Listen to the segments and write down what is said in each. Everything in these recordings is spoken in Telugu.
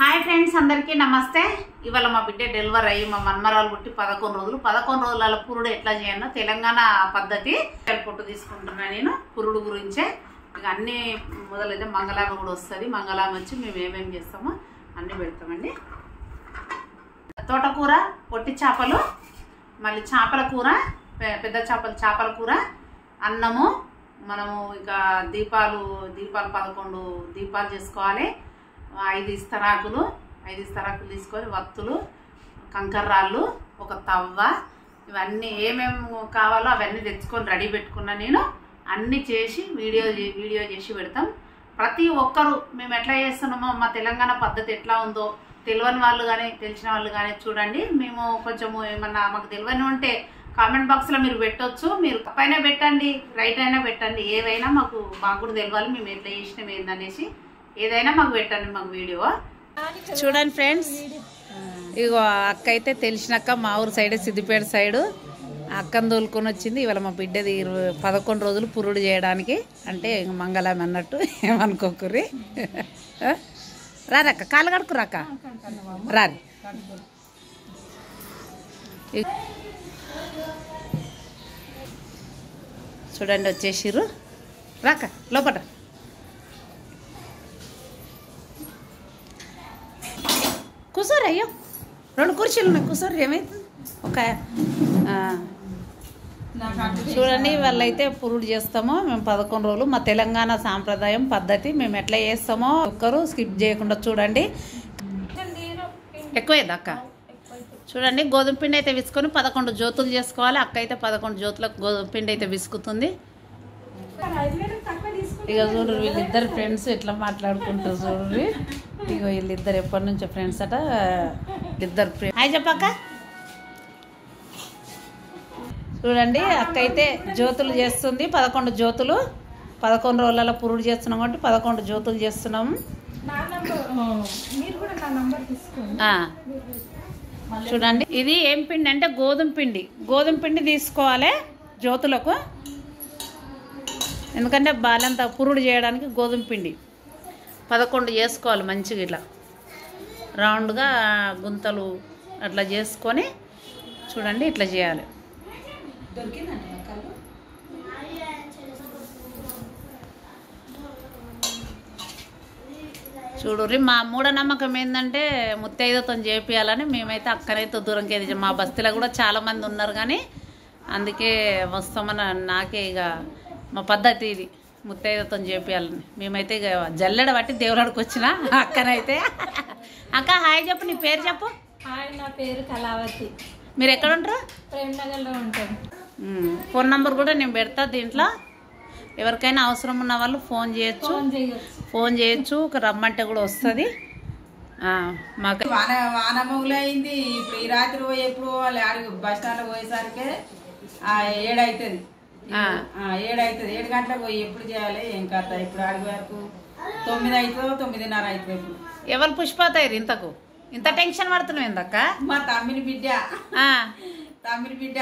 హాయ్ ఫ్రెండ్స్, అందరికీ నమస్తే. ఇవాళ మా బిడ్డ డెలివరీ అయ్యి మా మన్మరాలు పుట్టి 11 రోజుల పురుడు ఎట్లా చేయాలో తెలంగాణ పద్ధతి పొట్టు తీసుకుంటున్నా నేను. పురుడు గురించే ఇక అన్నీ మొదలైతే మంగళామ కూడా వస్తుంది. మంగళామ వచ్చి మేము ఏమేమి చేస్తామో అన్నీ పెడతామండి. తోటకూర, పొట్టి చేపలు, మళ్ళీ చేపల కూర, పెద్ద చేపల కూర, అన్నము. మనము ఇక దీపాలు 11 దీపాలు చేసుకోవాలి. 5 ఇస్తరాకులు తీసుకొని, వత్తులు, కంకర్రాళ్ళు, ఒక తవ్వ, ఇవన్నీ ఏమేమి కావాలో అవన్నీ తెచ్చుకొని రెడీ పెట్టుకున్నా నేను. అన్నీ చేసి వీడియో చేసి పెడతాం. ప్రతి ఒక్కరు మేము ఎట్లా చేస్తున్నామో, మా తెలంగాణ పద్ధతి ఎట్లా ఉందో తెలియని వాళ్ళు కానీ తెలిసిన వాళ్ళు కానీ చూడండి. మేము కొంచెము ఏమన్నా మాకు తెలియని ఉంటే కామెంట్ బాక్స్లో మీరు పెట్టవచ్చు. మీరు తప్పైనా పెట్టండి, రైట్ అయినా పెట్టండి, ఏదైనా మాకు కూడా తెలియాలి. మేము ఎట్లా చేసినాం ఏందనేసి ఏదైనా మాకు పెట్టండి, మాకు వీడియో చూడండి ఫ్రెండ్స్. ఇగో అక్క అయితే తెలిసినక్క, మా ఊరు సైడ్ సిద్దిపేట సైడు అక్కను తోలుకొని వచ్చింది. ఇవాళ మా బిడ్డది 11 రోజులు పురుడు చేయడానికి, అంటే మంగళం అన్నట్టు, ఏమనుకోకుర్రి. రారక్క, కాళ్ళు కడుక్కురాక్క, రారి. చూడండి వచ్చేసిర్రు, రాక లోపల. కూర్చోరు, అయ్యో 2 కుర్చీలు ఉన్నాయి, కూర్చోరు, ఏమైతుంది. ఒక చూడండి, వాళ్ళైతే పురుడు చేస్తామో మేము 11 రోజులు. మా తెలంగాణ సాంప్రదాయం పద్ధతి మేము ఎట్లా చేస్తామో ఒక్కరు స్కిప్ చేయకుండా చూడండి. ఎక్కువైంది అక్క. చూడండి, గోధుమ పిండి అయితే విసుకొని 11 జ్యోతులు చేసుకోవాలి. అక్క అయితే 11 జ్యోతులకు గోధుమ పిండి అయితే విసుకుతుంది. ఇక చూడరు వీళ్ళిద్దరు ఫ్రెండ్స్ ఎట్లా మాట్లాడుకుంటారు చూడరు. ఇక వీళ్ళిద్దరు ఎప్పటి నుంచో ఫ్రెండ్స్ అట. ఇద్దరు ఫ్రెండ్స్. హాయ్ చెప్పక్క. చూడండి, అక్క అయితే జ్యోతులు చేస్తుంది. 11 జ్యోతులు, 11 రోజులలో పురుడు చేస్తున్నాం కాబట్టి 11 జ్యోతులు చేస్తున్నాము. చూడండి, ఇది ఏం పిండి అంటే గోధుమ పిండి తీసుకోవాలి జ్యోతులకు. ఎందుకంటే బాలంతా పురుడు చేయడానికి గోధుమ పిండి 11 చేసుకోవాలి. మంచిగా ఇట్లా రౌండ్గా గుంతలు అట్లా చేసుకొని చూడండి ఇట్లా చేయాలి. చూడుర్రి, మా మూఢనమ్మకం ఏంటంటే ముత్తైదుతో చేపియాలని. మేమైతే అక్కనైతే దూరంకి, మా బస్తీలో కూడా చాలామంది ఉన్నారు కానీ అందుకే వస్తామని నాకే ఇక మా పద్ధతి ఇది, ముత్తైదుతో చేపియాలని. మేమైతే ఇక జల్లెడ బట్టి దేవుడికి వచ్చిన అక్కనైతే. అక్క హాయ్ చెప్పు, నీ పేరు చెప్పు. హాయ్, నా పేరు కళావతి. మీరు ఎక్కడ ఉంటారు? ప్రేమనగర్లో ఉంటాం. ఫోన్ నంబర్ కూడా నేను పెడతా దీంట్లో. ఎవరికైనా అవసరం ఉన్న వాళ్ళు ఫోన్ చేయొచ్చు. రమ్మంటే కూడా వస్తుంది. మాకు వాన మొగులైంది. ఇప్పుడు ఈ రాత్రి పోయి ఎప్పుడు పోవాలి? ఆడికి బస్ స్టాండ్ పోయేసరికి 7 అవుతుంది. 7 గంటలకు పోయి ఎప్పుడు చేయాలి ఏం కథ? ఇప్పుడు ఆడికి వరకు 9 అవుతుందో 9:30 అవుతుంది. ఇప్పుడు ఎవరు పుష్పతాయి ఇంత టెన్షన్ పడుతున్నావు ఏందక్క? మా తమ్మిని బిడ్డ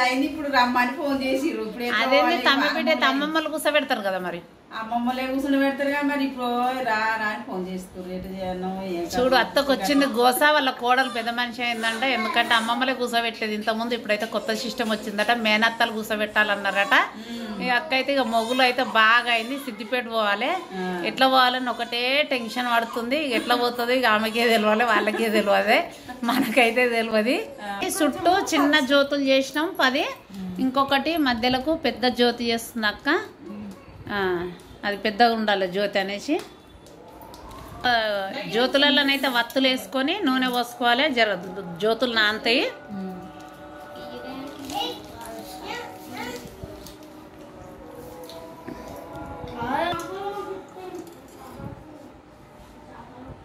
అయింది. ఇప్పుడు రమ్మని ఫోన్ చేసిర్రు. ఇప్పుడు అదేంటి తమ్మి బిడ్డ? తమ్మమ్మలు కూర్చోబెడతారు కదా, మరి అమ్మమ్మలే కూర్చుని పెడతారు కదా. మరి ఇప్పుడు రా అని ఫోన్ చేస్తారు. ఎటు చేయను చూడు, అత్తకు వచ్చింది గోస. వాళ్ళ కోడలు పెద్ద మనిషి అయిందంట. ఎందుకంటే అమ్మమ్మలే కూర్చోబెట్టలేదు ఇంతకుముందు. ఇప్పుడైతే కొత్త సిస్టమ్ వచ్చిందట, మేనత్తలు కూర్చోబెట్టాలన్నారట. ఈ అక్క అయితే ఇక మొగులు అయితే బాగా అయింది. సిద్దిపేట పోవాలి, ఎట్లా పోవాలని ఒకటే టెన్షన్ పడుతుంది. ఎట్లా పోతుంది ఇక ఆమెకే తెలియాలి, వాళ్ళకే తెలియదు, మనకైతే తెలియదు. చుట్టూ చిన్న జ్యోతులు చేసినాం 10. ఇంకొకటి మధ్యలోకి పెద్ద జ్యోతి చేస్తుంది అక్క. అది పెద్దగా ఉండాలి జ్యోతి అనేసి. జ్యోతులలోనైతే వత్తులు వేసుకొని నూనె పోసుకోవాలి. జ్యోతులు నానతాయి.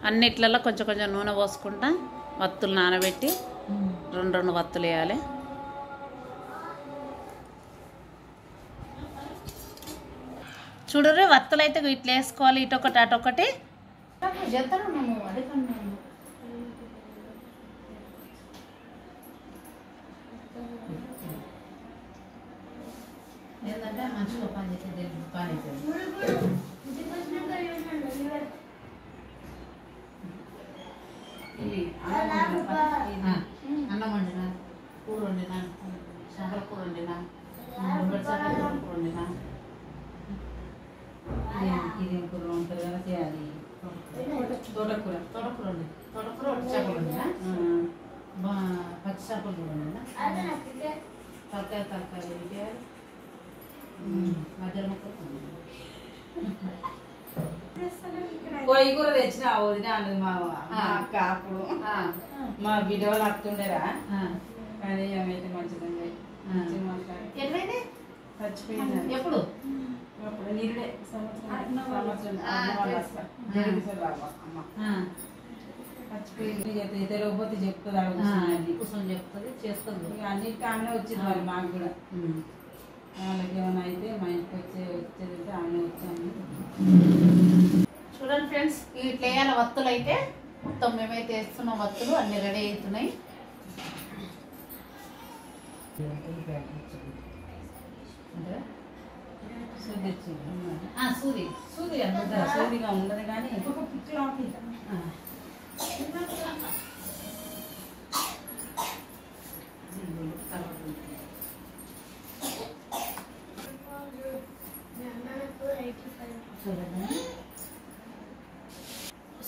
అన్నిట్లలో కొంచెం నూనె పోసుకుంటా వత్తులు నానబెట్టి 2 వత్తులు వేయాలి. చూడరు, వత్తులు అయితే ఇట్లా వేసుకోవాలి. ఇటొకటి అటొకటి. ఏంటంటే మంచిగా పని చేసేది. అన్నం వండినా, కూర వండినా, చేపల కూర వండినా, గుమ్మడి చేపల కూర వండినా. ఇదేం కూర ఉంటుంది కదా చేయాలి. తోటకూర వండి, తోటకూర ఒట్టి చేపలు వండినా, పచ్చి చేపలు కూర వండినా, తరకారీ మధ్యాహ్నం పొయ్యి కూర తెచ్చిన వదిన అన్నది మా అక్క. అప్పుడు మా వీడియో వస్తుండేరా కానీ ఏమైతే మంచిదండి. చచ్చిపోయింది ఎప్పుడు అప్పుడు నీళ్ళే చచ్చిపోయింది. తెలియకపోతే చెప్తుంది, కూర్చొని చెప్తుంది, చేస్తుంది. అన్నిటికీ అన్నీ వచ్చింది మరి మాకు కూడా. వాళ్ళకి ఏమైనా అయితే మా ఇంటికి వచ్చేది అన్నీ వచ్చాము. చూడండి ఫ్రెండ్స్, ఇట్లా వేయాలి వత్తులు. అయితే మొత్తం మేమైతే వేస్తున్నాం వత్తులు, అన్ని రెడీ అవుతున్నాయి. సూదిగా ఉండదు కానీ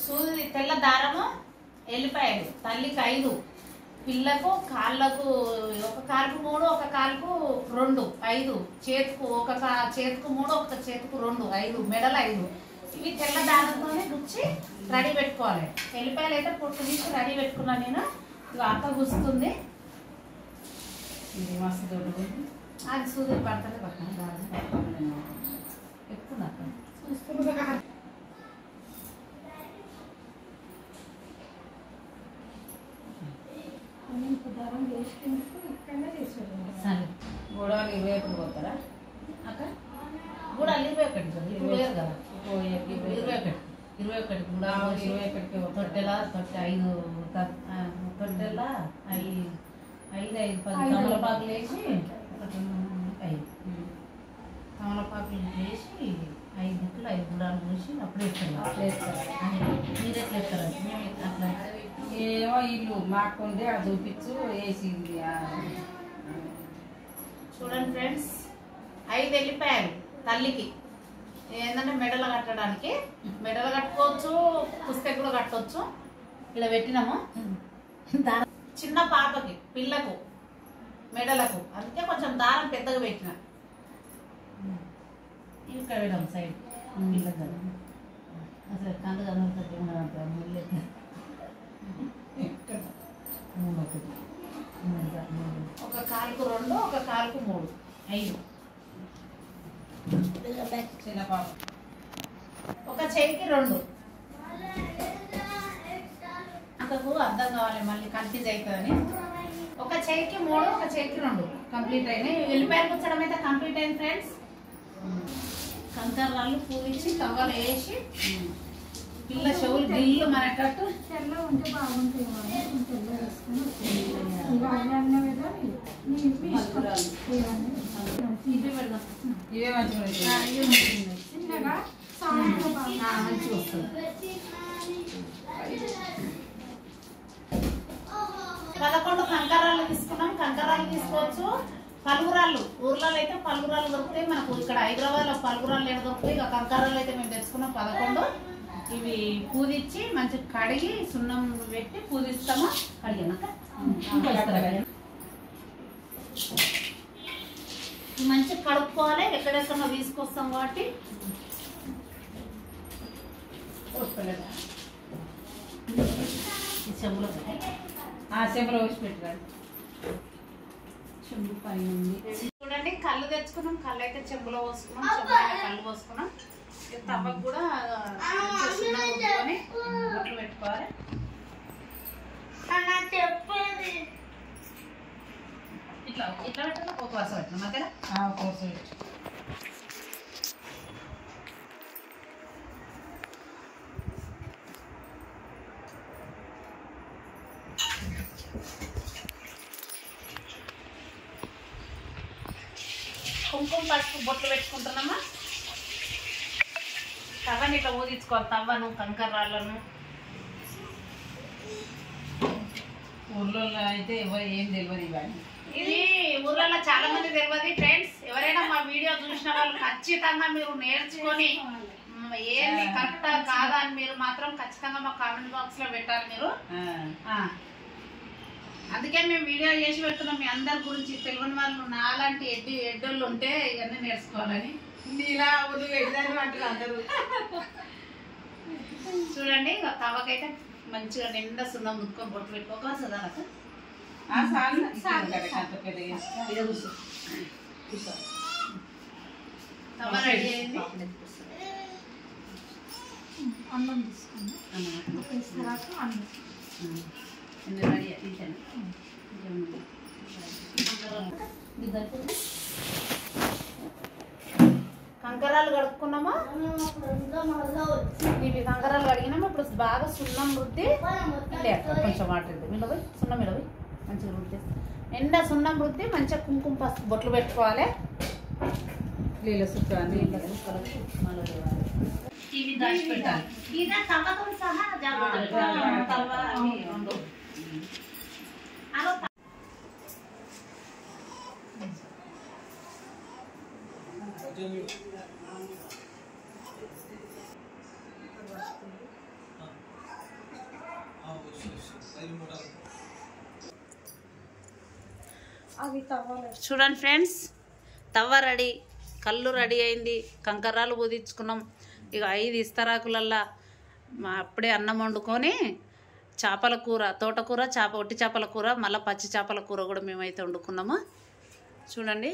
సూది తెల్ల దారము, ఎల్లిపాయలు, తల్లికి 5, పిల్లకు కాళ్ళకు ఒక కాలుకు 3, ఒక కాలుకు 2, 5, చేతుకు చేతుకు 3, ఒక చేతుకు 2, 5, మెడలు 5. ఇవి తెల్ల దారంతోనే గుచ్చి రెడీ పెట్టుకోవాలి. ఎల్లిపాయలు అయితే పొట్టు తీసి రెడీ పెట్టుకున్నాను నేను. ఇది అక్క గుస్తుంది. ఇది మస్తు దొడ్డు అది సూది పడుతుంది పక్కన ఎక్కువ గోడవలు 21 పోతారా అక్క? కూడా 21 వేరు కదా, 21 కూడా 21 తొట్టెలా 5 తొట్టెలా 5 తమలపాకులు వేసి, 5 తమలపాకులు వేసి 5 దిక్కులు 5 గుడాలు వేసి అప్పుడు వేస్తారు. మీరు ఎట్లా వేస్తారు? అట్లా ఏమో ఇల్లు మాకుంటే అది చూపించు వేసింది. చూడండి ఫ్రెండ్స్, 5 ఎల్లిపాయలు తల్లికి ఏంటంటే మెడలు కట్టడానికి. మెడలు కట్టుకోవచ్చు, పుస్తక కూడా కట్టవచ్చు. ఇలా పెట్టినాము. దారం చిన్న పాపకి, పిల్లకు, మెడలకు, అందుకే కొంచెం దారం పెద్దగా పెట్టిన. ఇక్కడ పెట్టాం సైడ్ పిల్లకి. అసలు కందు కనుక ఒక కాలుకు 2, ఒక కాలుకు 3, 5. చిన్న పాప ఒక చేయికి 2. అంతకు అర్థం కావాలి, మళ్ళీ కన్ఫ్యూజ్ అవుతుందని. ఒక చేయికి 3, ఒక చేయికి 2 కంప్లీట్ అయినాయి. ఎల్లిపాయలు పుచ్చడం అయితే కంప్లీట్ అయింది ఫ్రెండ్స్. కంకర్రాళ్ళు పూవించి కవ్వలు వేసి పిల్ల చెవులు గిల్లు మనకట్టు ఉంటే బాగుంటాయి. ఇవే మంచిగా చిన్నగా మంచిగా వస్తుంది. 11 కంకరాలు తీసుకున్నాం. కంకరాలు తీసుకోవచ్చు, పలుగురాళ్ళు. ఊర్లలో అయితే పలుగురాళ్ళు దొరుకుతాయి. మనకు ఇక్కడ హైదరాబాద్ లో పలుగురాళ్ళు ఏదో దొరుకుతాయి. ఇక కంకరాలు అయితే మేము తెచ్చుకున్నాం 11. ఇవి పూదిచ్చి మంచిగా కడిగి సున్నం పెట్టి పూజిస్తాము. కడిగినాక మంచిగా కడుక్కోవాలి. ఎక్కడెక్కడో తీసుకొస్తాం కాబట్టి చెంబులో చెంబులో వేసి పెట్టారు. చెంబు పైన ఉంది. చూడండి, కళ్ళు తెచ్చుకున్నాం. కళ్ళు అయితే చెంబులో పోసుకున్నాం. చెంబులో కళ్ళు పోసుకున్నాం. తవ్వకు కూడా బొట్లు పెట్టుకోవాలి. ఇట్లా ఇట్లా పెట్టాలి. ఒక వరుస పెట్టిన మధ్యలో కోసు కుంకుమ పసుపు బొట్లు పెట్టుకుంటున్నామా. తవ్వని ఇట్లా ఊదించుకోవాలి. తవ్వను, కంకర్రాళ్ళను ఊర్లో అయితే ఎవరు ఏం తెలియదు ఇవన్నీ. ఇది ఊర్లలో చాలా మంది తెలియదు ఫ్రెండ్స్. ఎవరైనా మా వీడియో చూసిన వాళ్ళు ఖచ్చితంగా మీరు నేర్చుకొని ఏంది కరెక్టా కాదా అని మీరు మాత్రం ఖచ్చితంగా మా కామెంట్ బాక్స్ లో పెట్టాలి మీరు. అందుకే మేము వీడియో చేసి పెడుతున్నాం మీ అందరి గురించి. తెలియని వాళ్ళు నాలాంటి ఎడ్డోళ్ళు ఉంటే ఇవన్నీ నేర్చుకోవాలని. ఇలా ఊరు ఎడ్దాన్ని అంటారు అందరూ. చూడండి తవకైతే మంచిగా నిండా సున్నం ముట్టుకొని బొట్టు పెట్టుకోక సదానక తవ రెడీ అయింది. అన్నం తీసుకుని అన్నం కంకరాలు కడుక్కున్నామా? ఇవి కంకరాలు కడిగినాము. ఇప్పుడు బాగా సున్నం రుద్ది కొంచెం వాటర్ మిలవి సున్నం మిలవి మంచిగా రుద్ది ఎండా సున్నం రుద్ది మంచిగా కుంకుమ పసుపు బొట్లు పెట్టుకోవాలి. నీళ్ళ సుక్క ఇవి దాచి పెట్టాలి. చూడండి ఫ్రెండ్స్, తవ్వ రెడీ, కళ్ళు రెడీ అయింది, కంకర్రాలు పూదించుకున్నాం. ఇక 5 ఇస్తరాకులల్లా అప్పుడే అన్నం వండుకొని చేపల కూర, తోటకూర, ఒట్టి చేపల కూర, మళ్ళీ పచ్చి చేపల కూర కూడా మేమైతే వండుకున్నాము. చూడండి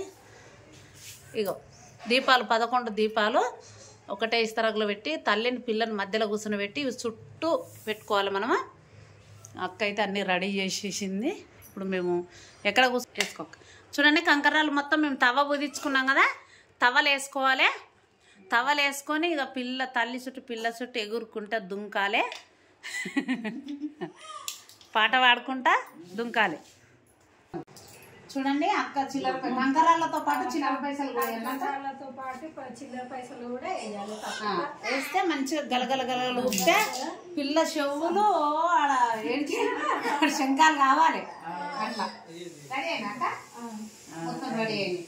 ఇగో దీపాలు 11 దీపాలు ఒకటే ఇస్తరాకులో పెట్టి తల్లిని పిల్లని మధ్యలో కూర్చొని పెట్టి చుట్టూ పెట్టుకోవాలి మనము. అక్క అయితే అన్నీ రెడీ చేసేసింది. ఇప్పుడు మేము ఎక్కడ వేసుకోక చూడండి కంకర్రాలు మొత్తం మేము తవ్వ పూదించుకున్నాం కదా, తవ్వలు వేసుకోవాలి. తవ్వలు వేసుకొని ఇక తల్లి చుట్టూ పిల్ల చుట్టూ ఎగురుకుంటా దుంకాలి, పాట పాడుకుంటా దుంకాలి. చూడండి అక్క చిల్లర కంకరాలతో పాటు చిల్లర పైసలు కూడా వేస్తే మంచిగా గలగల గలగలు ఊపితే పిల్ల చెవులు ఆడ ఏంటి శంఖాలు కావాలి. అట్లా రెడీ అయినాక మొత్తం రెడీ అయింది.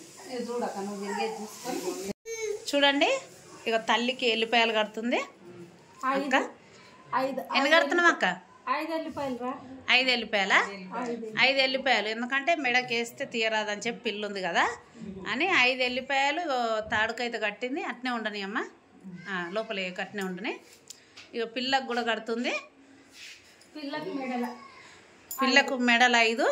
చూడక నువ్వు తిరిగేది చూసుకొని. చూడండి ఇక తల్లికి ఎల్లిపాయలు కడుతుంది అక్క. ఎన్ని కడుతున్నాం అక్క? 5 ఎల్లిపాయలు రా. 5 ఎల్లిపాయలా? 5 ఎల్లిపాయలు. ఎందుకంటే మెడకి వేస్తే తీయరాదని చెప్పి పిల్లు ఉంది కదా అని 5 ఎల్లిపాయలు తాడుకైతే కట్టింది. అట్నే ఉండని అమ్మ, లోపల కట్నే ఉండని. ఇక పిల్లకు కూడా కడుతుంది. పిల్లకు మెడలు 5.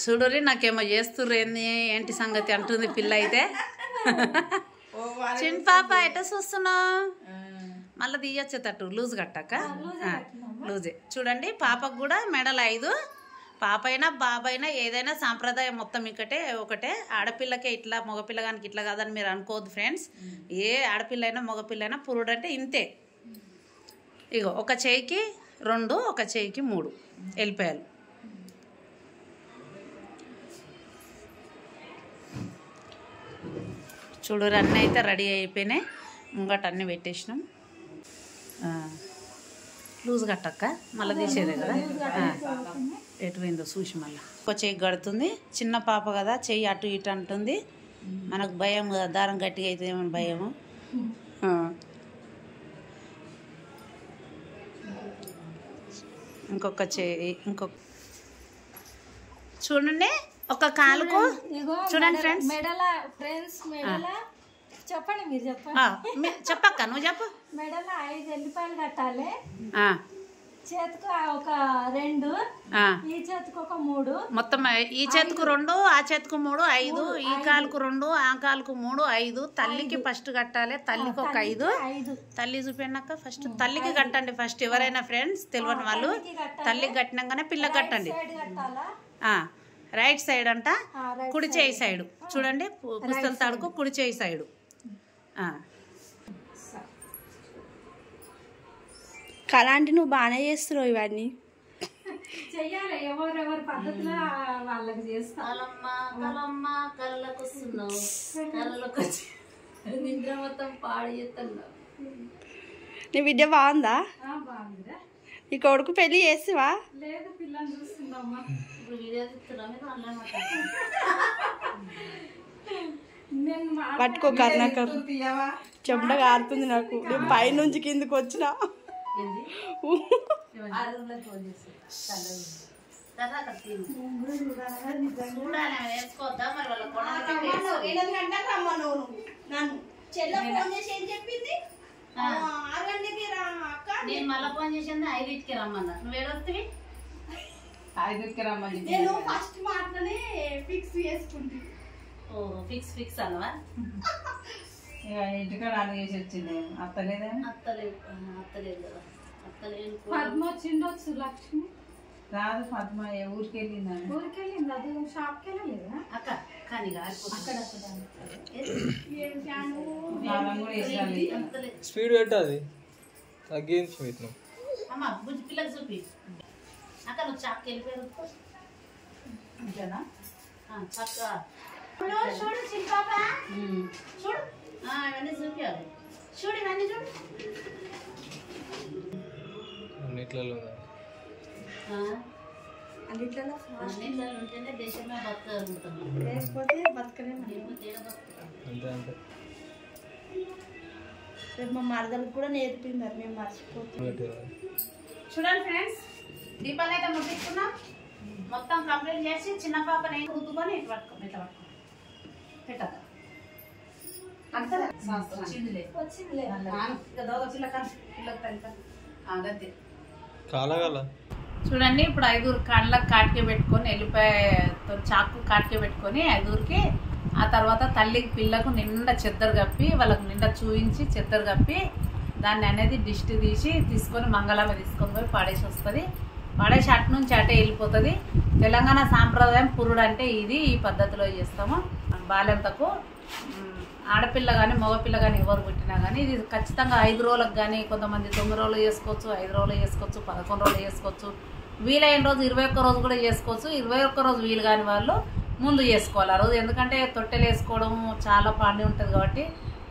చూడరి నాకేమో చేస్తుర్రు ఏంటి సంగతి అంటుంది పిల్ల అయితే. చిన్న పాప ఎట చూస్తున్నావు? మళ్ళీ తీయొచ్చేటట్టు లూజ్ కట్టాక లూజే. చూడండి పాపకు కూడా మెడలు 5. పాప అయినా బాబైనా ఏదైనా సాంప్రదాయం మొత్తం ఒకటే. ఆడపిల్లకే ఇట్లా మగపిల్లగానికి ఇట్లా కాదని మీరు అనుకోవద్దు ఫ్రెండ్స్. ఏ ఆడపిల్ల అయినా మగపిల్ల అయినా పురుడు అంటే ఇంతే. ఇగో ఒక చేయికి 2, ఒక చేయికి 3 ఎల్లిపాయలు. చూడరు అన్నీ అయితే రెడీ అయిపోయినాయి. ముంగట అన్నీ పెట్టేసినాం. లూజ్ కట్టక్క మళ్ళీ తీసేదే కదా, ఎటు పోయిందో చూసి మళ్ళీ. ఒక చెయ్యి కడుతుంది. చిన్న పాప కదా, చెయ్యి అటు ఇటు అంటుంది. మనకు భయం కదా, దారం గట్టిగా అయితే ఏమని భయము. ఇంకొక చెయ్యి చూడండి ఒక కాలుకు. చూడండి ఫ్రెండ్స్, మెడల చెప్పండి, మీరు చెప్పండి. చెప్పక్క నువ్వు చెప్పు. మెడల 5 ఎల్లిపాయలు కట్టాలి. చేతికి ఒక 2, ఈ చేతికి ఒక 3. మొత్తం ఈ చేతికి 2, ఆ చేతికి 3, 5. ఈ కాలుకు 2, ఆ కాలుకు 3, 5. తల్లికి ఫస్ట్ కట్టాలి. తల్లికి ఒక 5. తల్లి చూపినాక ఫస్ట్ తల్లికి కట్టండి. ఫస్ట్ ఎవరైనా ఫ్రెండ్స్ తెలియని వాళ్ళు తల్లికి కట్టినాకనే పిల్లకి కట్టండి. రైట్ సైడ్ అంట, కుడి చేయి సైడు. చూడండి పుస్తల తాడుకు కుడి చేయి సైడు. కలాంటి నువ్వు బాగానే చేస్తున్నావు ఇవన్నీ. చెయ్యాలి, ఎవరెవరి పద్ధతిలో వాళ్ళకి చేస్తాం. నిద్ర మొత్తం పాడు చేస్తున్నా. నీ బిడ్డ బాగుందా? బాగుందిరా. నీ కొడుకు పెళ్లి చేస్తావా? లేదు, పిల్లని చూస్తుందమ్మా. ఇప్పుడు వీడియో తీస్తున్నా మీరు అన్నమాట. పట్టుకో కర్ణాకర్, చెమట కారుతుంది నాకు. నేను పైనుంచి కిందకి వచ్చిన. నేను మళ్ళీ ఫోన్ చేసింది 5కి రమ్మన్నా. నువ్వు ఏడొస్తుంది? 5కి రమ్మని ఫస్ట్ మాటనే ఫిక్స్ చేసుకుంటే. ఓ ఫిక్స్ అన్నవా? ఇంటికాడ అడుగు చేసి వచ్చింది. అత్తలేదా? అత్తలేదు కదా. అత్తలేదు. పద్మ వచ్చిండొచ్చు. లక్ష్మి రాదు. పద్మ ఊరికి వెళ్ళిందా? ఊరికి వెళ్ళింది. అది షాప్కి వెళ్ళలేదా అక్క కానీ అక్కడ స్పీడ్ పెట్టాలి తగ్గించి పెట్టినాం. అమ్మ బుజ్జి పిల్లకి చూపి. అక్క నువ్వు షాప్కి వెళ్ళిపోయారు అంతేనా? చక్క చూడు చిన్నపాప చూడు. ఇవన్నీ చూపించాలి. చూడు ఇవన్నీ చూడు. అన్నిట్లలో అన్నిట్లలో ఉంటేనే దేశమే బతకగలుగుతున్నాం. లేకపోతే బతకనే అంతే అంతే. రేపు మా మరదలకు కూడా నేర్పిందారు, మేము మర్చిపోతాం. చూడండి ఫ్రెండ్స్, దీపాలు అయితే ముట్టించుకున్నాం. మొత్తం కంప్లీట్ చేసి చిన్న పాపని రుద్దుకొని ఇట్లా పట్టుకోండి. ఇట్లా పట్టుకోండి. పెట్టద్దు వచ్చిందిలే. అంతే. కాలగల చూడండి, ఇప్పుడు 5 కళ్ళకి కాటికే పెట్టుకొని వెళ్ళిపోయేతో చాకు కాటికే పెట్టుకొని 5కి, ఆ తర్వాత తల్లికి పిల్లకు నిండా చెద్దరు కప్పి వాళ్ళకు నిండా చూయించి చెద్దరు కప్పి దాన్ని అనేది దిష్టి తీసుకొని మంగళామ తీసుకొని పోయి పాడేసి వస్తుంది. పాడేసి అటు నుంచి అటే వెళ్ళిపోతుంది. తెలంగాణ సాంప్రదాయం పురుడు అంటే ఇది. ఈ పద్ధతిలో చేస్తాము. బాల్యంతకు ఆడపిల్ల కానీ మగపిల్ల కానీ ఎవరు పుట్టినా కానీ ఇది ఖచ్చితంగా 5 రోజులకు కానీ, కొంతమంది 9 రోజులు చేసుకోవచ్చు, 5 రోజులు చేసుకోవచ్చు, 11 రోజులు చేసుకోవచ్చు. వీలైన రోజు 21 రోజు కూడా చేసుకోవచ్చు. 21 రోజు వీలు కాని వాళ్ళు ముందు చేసుకోవాలి ఆ రోజు. ఎందుకంటే తొట్టెలు వేసుకోవడం చాలా పని ఉంటుంది కాబట్టి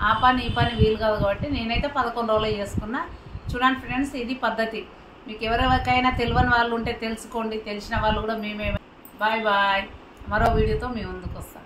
ఆ పని ఈ పని వీలు కాదు కాబట్టి నేనైతే 11 రోజులు చేసుకున్నా. చూడండి ఫ్రెండ్స్, ఇది పద్ధతి. మీకు ఎవరికైనా తెలియని వాళ్ళు ఉంటే తెలుసుకోండి, తెలిసిన వాళ్ళు కూడా మేమే. Bye bye. మరో వీడియోతో మీ ముందుకు వస్తాం.